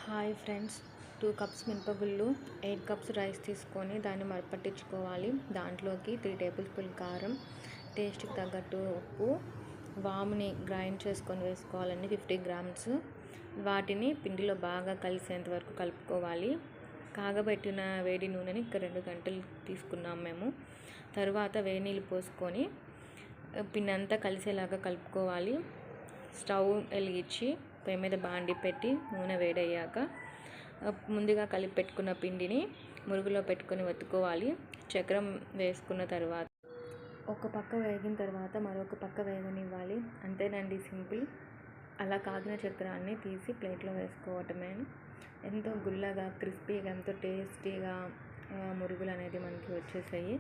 Hi friends, 2 cups మినపగుళ్ళు, 8 cups rice తీసుకొని దాన్ని మరపట్టించుకోవాలి. దాంట్లోకి 3 టేబుల్ స్పూన్ కారం, టేస్ట్కి తగ్గట్టు ఉప్పు, వాముని గ్రైండ్ చేసుకొని వేసుకోవాలండి 50 గ్రామ్స్. వాటిని పిండిలో బాగా కలిసేంత వరకు కలుపుకోవాలి. కాగబెట్టిన వేడి నూనెని 2 గంటలు తీసుకున్నాం మేము. తర్వాత వేడి నీళ్ళు పోసుకొని పిండి అంతా కలిసేలాగా కలుపుకోవాలి. స్టవ్ వెలిగించి పొయ్యి మీద బాండి పెట్టి నూనె వేడయ్యాక ముందుగా కలిపి పెట్టుకున్న పిండిని మురుగులో పెట్టుకొని వత్తుకోవాలి. చక్రం వేసుకున్న తర్వాత ఒక పక్క వేగిన తర్వాత మరొక పక్క వేగనివ్వాలి. అంతేనండి, సింపుల్. అలా కాగిన చక్రాన్ని తీసి ప్లేట్లో వేసుకోవటమే. ఎంతో గుల్లగా, క్రిస్పీగా, ఎంతో టేస్టీగా మురుగులు అనేది మనకి వచ్చేసాయి.